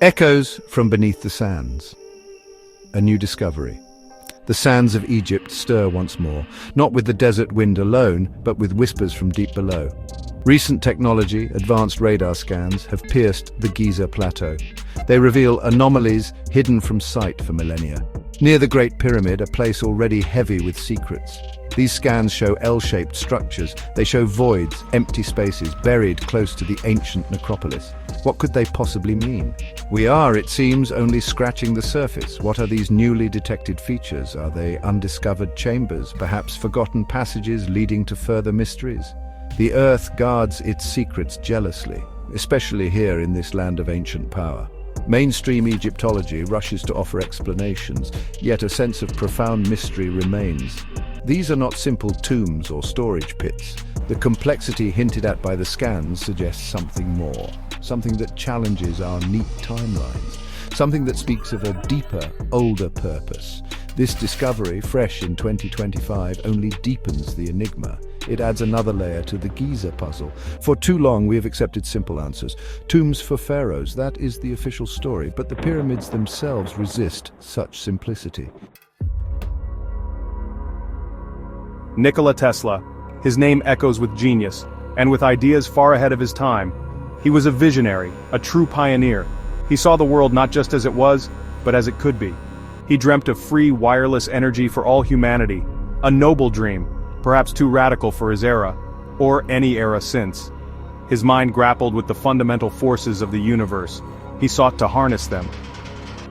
Echoes from beneath the sands. A new discovery. The sands of Egypt stir once more, not with the desert wind alone, but with whispers from deep below. Recent technology, advanced radar scans, have pierced the Giza Plateau. They reveal anomalies hidden from sight for millennia. Near the Great Pyramid, a place already heavy with secrets. These scans show L-shaped structures. They show voids, empty spaces, buried close to the ancient necropolis. What could they possibly mean? We are, it seems, only scratching the surface. What are these newly detected features? Are they undiscovered chambers, perhaps forgotten passages leading to further mysteries? The Earth guards its secrets jealously, especially here in this land of ancient power. Mainstream Egyptology rushes to offer explanations, yet a sense of profound mystery remains. These are not simple tombs or storage pits. The complexity hinted at by the scans suggests something more, something that challenges our neat timelines, something that speaks of a deeper, older purpose. This discovery, fresh in 2025, only deepens the enigma. It adds another layer to the Giza puzzle. For too long we have accepted simple answers. Tombs for pharaohs, that is the official story, but the pyramids themselves resist such simplicity. Nikola Tesla. His name echoes with genius, and with ideas far ahead of his time. He was a visionary, a true pioneer. He saw the world not just as it was, but as it could be. He dreamt of free, wireless energy for all humanity. A noble dream, perhaps too radical for his era, or any era since. His mind grappled with the fundamental forces of the universe. He sought to harness them.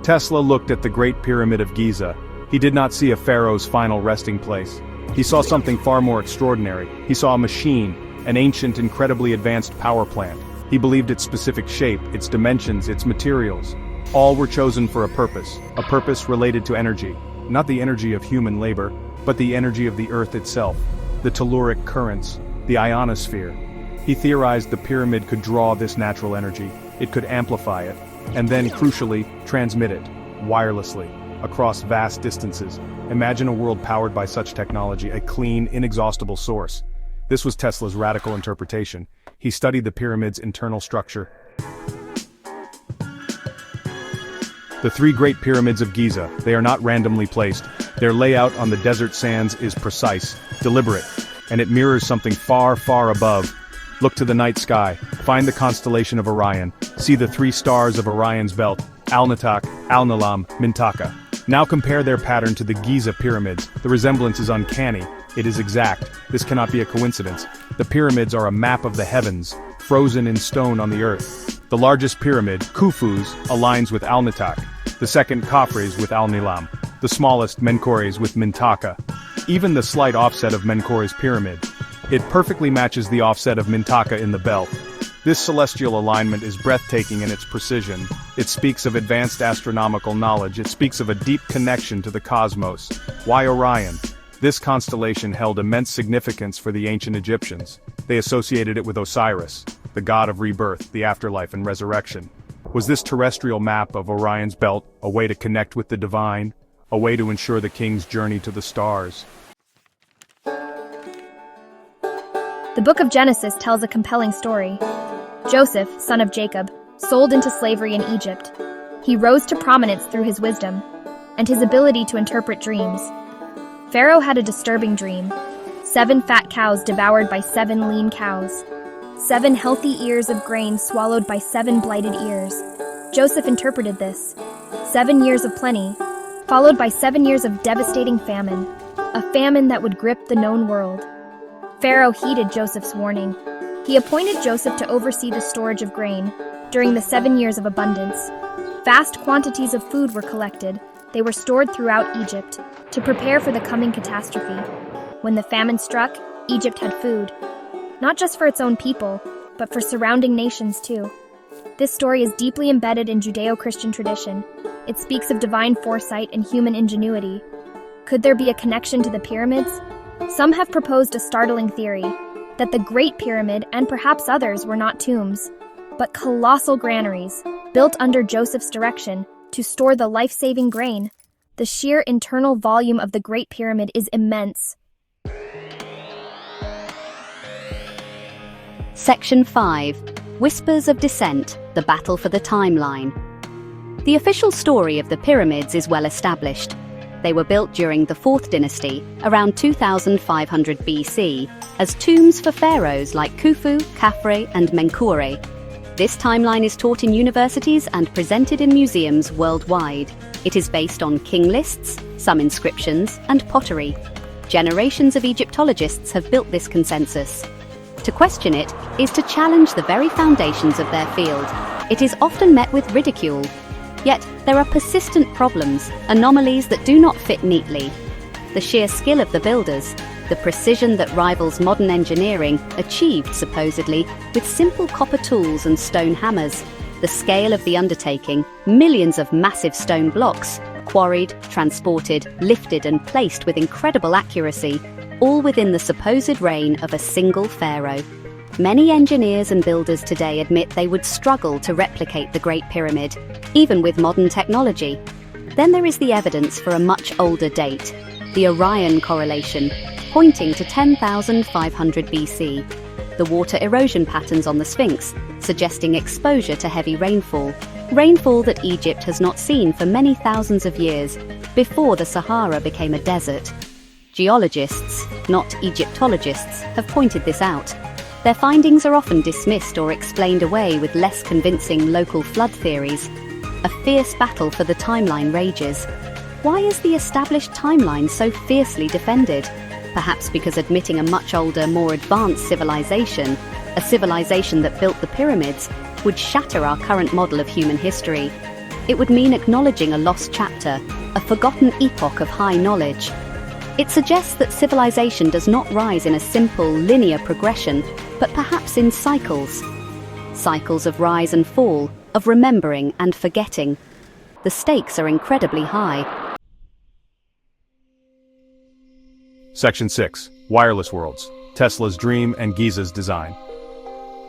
Tesla looked at the Great Pyramid of Giza. He did not see a pharaoh's final resting place. He saw something far more extraordinary. He saw a machine, an ancient, incredibly advanced power plant. He believed its specific shape, its dimensions, its materials. All were chosen for a purpose related to energy. Not the energy of human labor, but the energy of the Earth itself, the telluric currents, the ionosphere. He theorized the pyramid could draw this natural energy, it could amplify it, and then, crucially, transmit it, wirelessly, across vast distances. Imagine a world powered by such technology, a clean, inexhaustible source. This was Tesla's radical interpretation. He studied the pyramid's internal structure. The three Great Pyramids of Giza, they are not randomly placed. Their layout on the desert sands is precise, deliberate, and it mirrors something far, far above. Look to the night sky, find the constellation of Orion, see the three stars of Orion's belt, Al-Natak, Al-Nilam, Mintaka. Now compare their pattern to the Giza pyramids. The resemblance is uncanny. It is exact. This cannot be a coincidence. The pyramids are a map of the heavens, frozen in stone on the earth. The largest pyramid, Khufu's, aligns with Al-Natak. The second, Khafre's, with Al-Nilam. The smallest, Menkaur's, with Mintaka. Even the slight offset of Menkaur's pyramid. It perfectly matches the offset of Mintaka in the belt. This celestial alignment is breathtaking in its precision. It speaks of advanced astronomical knowledge. It speaks of a deep connection to the cosmos. Why Orion? This constellation held immense significance for the ancient Egyptians. They associated it with Osiris, the god of rebirth, the afterlife, and resurrection. Was this terrestrial map of Orion's belt a way to connect with the divine? A way to ensure the king's journey to the stars? The book of Genesis tells a compelling story. Joseph, son of Jacob, sold into slavery in Egypt. He rose to prominence through his wisdom and his ability to interpret dreams. Pharaoh had a disturbing dream. 7 fat cows devoured by 7 lean cows. 7 healthy ears of grain swallowed by 7 blighted ears. Joseph interpreted this. 7 years of plenty, followed by 7 years of devastating famine. A famine that would grip the known world. Pharaoh heeded Joseph's warning. He appointed Joseph to oversee the storage of grain during the 7 years of abundance. Vast quantities of food were collected. They were stored throughout Egypt to prepare for the coming catastrophe. When the famine struck, Egypt had food, not just for its own people, but for surrounding nations too. This story is deeply embedded in Judeo-Christian tradition. It speaks of divine foresight and human ingenuity. Could there be a connection to the pyramids? Some have proposed a startling theory, that the Great Pyramid and perhaps others were not tombs, but colossal granaries, built under Joseph's direction to store the life-saving grain. The sheer internal volume of the Great Pyramid is immense. Section 5. Whispers of Dissent, the Battle for the Timeline. The official story of the pyramids is well established. They were built during the 4th dynasty, around 2500 BC, as tombs for pharaohs like Khufu, Khafre, and Menkaure. This timeline is taught in universities and presented in museums worldwide. It is based on king lists, some inscriptions, and pottery. Generations of Egyptologists have built this consensus. To question it is to challenge the very foundations of their field. It is often met with ridicule. Yet, there are persistent problems, anomalies that do not fit neatly. The sheer skill of the builders, the precision that rivals modern engineering, achieved, supposedly, with simple copper tools and stone hammers. The scale of the undertaking, millions of massive stone blocks, quarried, transported, lifted and placed with incredible accuracy, all within the supposed reign of a single pharaoh. Many engineers and builders today admit they would struggle to replicate the Great Pyramid, even with modern technology. Then there is the evidence for a much older date, the Orion correlation, pointing to 10,500 BC. The water erosion patterns on the Sphinx, suggesting exposure to heavy rainfall that Egypt has not seen for many thousands of years, before the Sahara became a desert. Geologists, not Egyptologists, have pointed this out. Their findings are often dismissed or explained away with less convincing local flood theories. A fierce battle for the timeline rages. Why is the established timeline so fiercely defended? Perhaps because admitting a much older, more advanced civilization, a civilization that built the pyramids, would shatter our current model of human history. It would mean acknowledging a lost chapter, a forgotten epoch of high knowledge. It suggests that civilization does not rise in a simple, linear progression, but perhaps in cycles. Cycles of rise and fall, of remembering and forgetting. The stakes are incredibly high. Section 6. Wireless Worlds. Tesla's Dream and Giza's Design.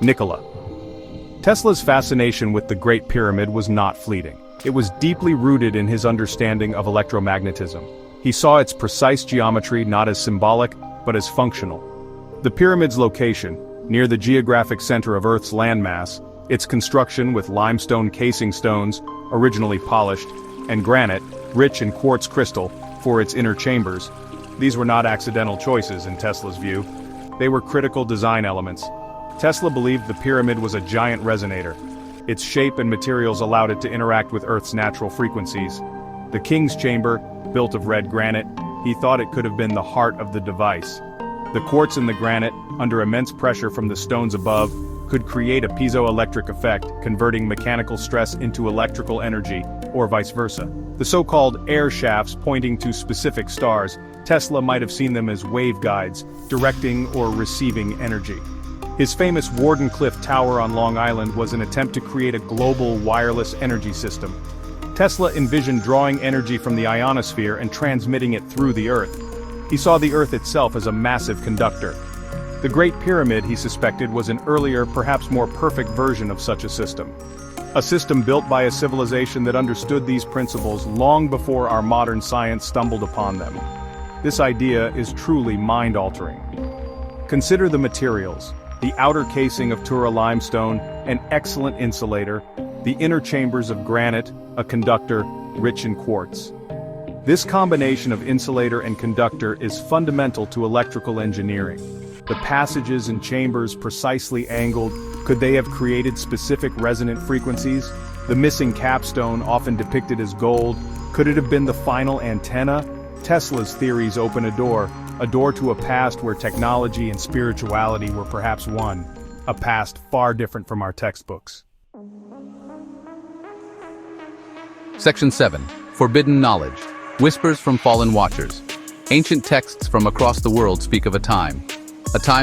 Nikola. Tesla's fascination with the Great Pyramid was not fleeting. It was deeply rooted in his understanding of electromagnetism. He saw its precise geometry not as symbolic, but as functional. The pyramid's location, near the geographic center of Earth's landmass, its construction with limestone casing stones, originally polished, and granite, rich in quartz crystal, for its inner chambers. These were not accidental choices in Tesla's view. They were critical design elements. Tesla believed the pyramid was a giant resonator. Its shape and materials allowed it to interact with Earth's natural frequencies. The king's chamber, built of red granite, he thought it could have been the heart of the device. The quartz in the granite, under immense pressure from the stones above, could create a piezoelectric effect, converting mechanical stress into electrical energy, or vice versa. The so-called air shafts pointing to specific stars, Tesla might have seen them as waveguides, directing or receiving energy. His famous Wardenclyffe Tower on Long Island was an attempt to create a global wireless energy system. Tesla envisioned drawing energy from the ionosphere and transmitting it through the Earth. He saw the Earth itself as a massive conductor. The Great Pyramid, he suspected, was an earlier, perhaps more perfect version of such a system. A system built by a civilization that understood these principles long before our modern science stumbled upon them. This idea is truly mind-altering. Consider the materials. The outer casing of Tura limestone, an excellent insulator, the inner chambers of granite, a conductor, rich in quartz. This combination of insulator and conductor is fundamental to electrical engineering. The passages and chambers precisely angled, could they have created specific resonant frequencies? The missing capstone, often depicted as gold, could it have been the final antenna? Tesla's theories open a door to a past where technology and spirituality were perhaps one, a past far different from our textbooks. Section 7. Forbidden Knowledge. Whispers from Fallen Watchers. Ancient texts from across the world speak of a time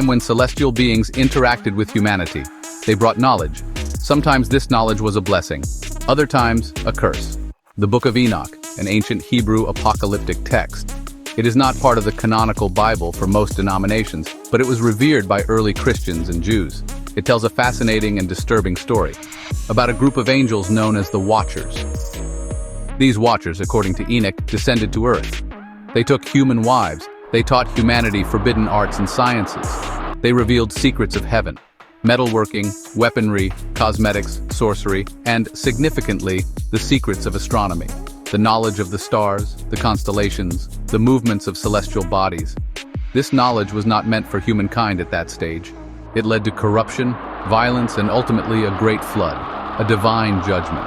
when celestial beings interacted with humanity. They brought knowledge. Sometimes this knowledge was a blessing, other times a curse. The Book of Enoch, an ancient Hebrew apocalyptic text. It is not part of the canonical Bible for most denominations, but it was revered by early Christians and Jews. It tells a fascinating and disturbing story about a group of angels known as the Watchers. These Watchers, according to Enoch, descended to Earth. They took human wives. They taught humanity forbidden arts and sciences. They revealed secrets of heaven. metalworking, weaponry, cosmetics, sorcery, and, significantly, the secrets of astronomy. The knowledge of the stars, the constellations, the movements of celestial bodies. This knowledge was not meant for humankind at that stage. It led to corruption, violence, and ultimately a great flood, a divine judgment.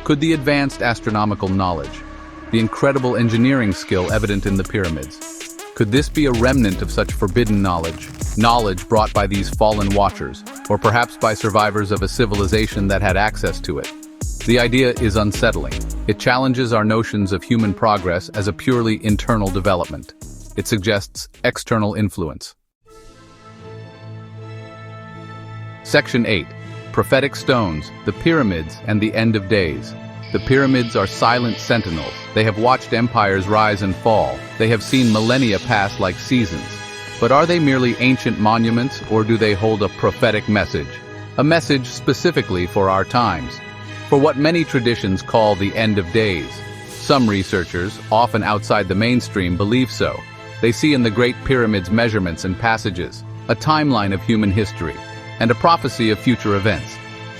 Could the advanced astronomical knowledge, the incredible engineering skill evident in the pyramids, could this be a remnant of such forbidden knowledge brought by these fallen watchers, or perhaps by survivors of a civilization that had access to it? The idea is unsettling. It challenges our notions of human progress as a purely internal development. It suggests external influence. Section 8. Prophetic Stones, the Pyramids, and the End of Days. The pyramids are silent sentinels. They have watched empires rise and fall. They have seen millennia pass like seasons. But are they merely ancient monuments, or do they hold a prophetic message? A message specifically for our times. For what many traditions call the end of days. Some researchers, often outside the mainstream, believe so. They see in the Great Pyramid's measurements and passages a timeline of human history and a prophecy of future events.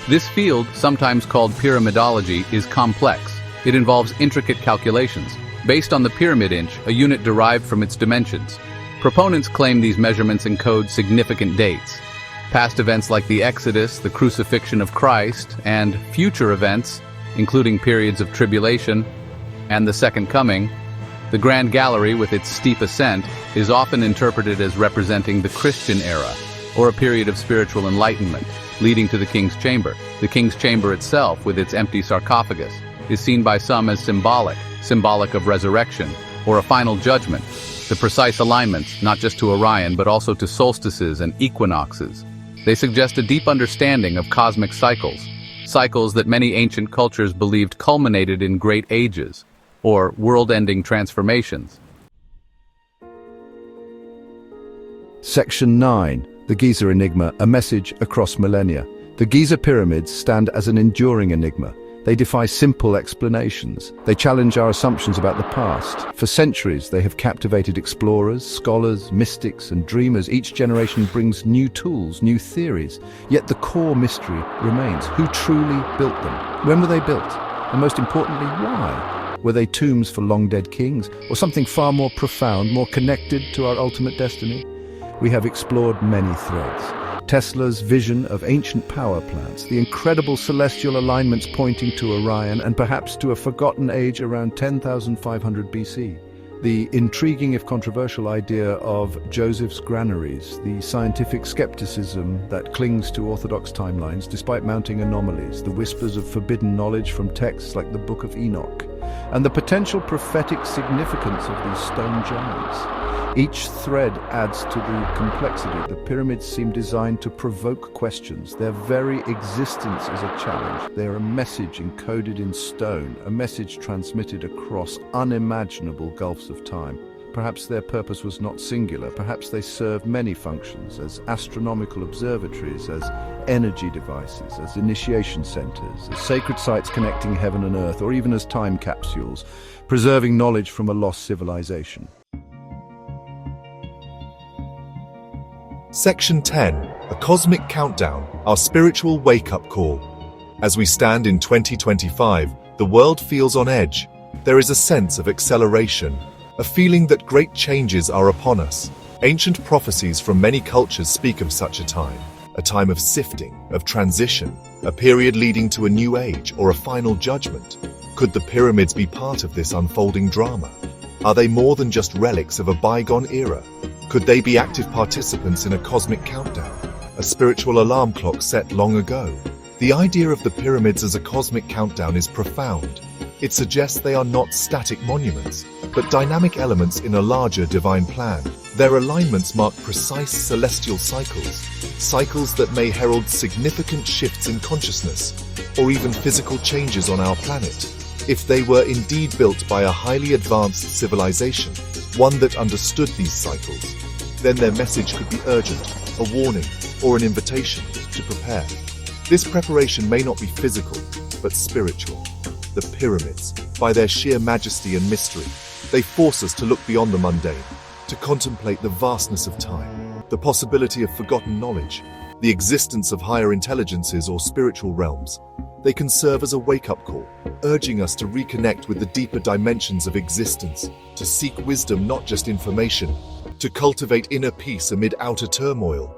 This field, sometimes called pyramidology, is complex. It involves intricate calculations, based on the pyramid inch, a unit derived from its dimensions. Proponents claim these measurements encode significant dates. Past events like the Exodus, the crucifixion of Christ, and future events, including periods of tribulation and the Second Coming. The Grand Gallery, with its steep ascent, is often interpreted as representing the Christian era, or a period of spiritual enlightenment, leading to the King's Chamber. The King's Chamber itself, with its empty sarcophagus, is seen by some as symbolic of resurrection, or a final judgment. The precise alignments, not just to Orion, but also to solstices and equinoxes. They suggest a deep understanding of cosmic cycles that many ancient cultures believed culminated in great ages, or world-ending transformations. Section 9. The Giza Enigma, a message across millennia. The Giza pyramids stand as an enduring enigma. They defy simple explanations. They challenge our assumptions about the past. For centuries, they have captivated explorers, scholars, mystics, and dreamers. Each generation brings new tools, new theories. Yet the core mystery remains. Who truly built them? When were they built? And most importantly, why? Were they tombs for long-dead kings, or something far more profound, more connected to our ultimate destiny? We have explored many threads. Tesla's vision of ancient power plants, the incredible celestial alignments pointing to Orion and perhaps to a forgotten age around 10,500 BC. The intriguing if controversial idea of Joseph's granaries, the scientific skepticism that clings to orthodox timelines despite mounting anomalies, the whispers of forbidden knowledge from texts like the Book of Enoch, and the potential prophetic significance of these stone giants. Each thread adds to the complexity. The pyramids seem designed to provoke questions. Their very existence is a challenge. They are a message encoded in stone, a message transmitted across unimaginable gulfs of time. Perhaps their purpose was not singular. Perhaps they served many functions, as astronomical observatories, as energy devices, as initiation centers, as sacred sites connecting heaven and earth, or even as time capsules, preserving knowledge from a lost civilization. Section 10. A Cosmic Countdown, our spiritual wake-up call. As we stand in 2025, the world feels on edge. There is a sense of acceleration, a feeling that great changes are upon us. Ancient prophecies from many cultures speak of such a time of sifting, of transition, a period leading to a new age or a final judgment. Could the pyramids be part of this unfolding drama? Are they more than just relics of a bygone era? Could they be active participants in a cosmic countdown, a spiritual alarm clock set long ago? The idea of the pyramids as a cosmic countdown is profound. It suggests they are not static monuments, but dynamic elements in a larger divine plan. Their alignments mark precise celestial cycles that may herald significant shifts in consciousness, or even physical changes on our planet. If they were indeed built by a highly advanced civilization, one that understood these cycles, then their message could be urgent, a warning, or an invitation to prepare. This preparation may not be physical, but spiritual. The pyramids, by their sheer majesty and mystery, they force us to look beyond the mundane, to contemplate the vastness of time, the possibility of forgotten knowledge, the existence of higher intelligences or spiritual realms. They can serve as a wake-up call, urging us to reconnect with the deeper dimensions of existence, to seek wisdom, not just information, to cultivate inner peace amid outer turmoil.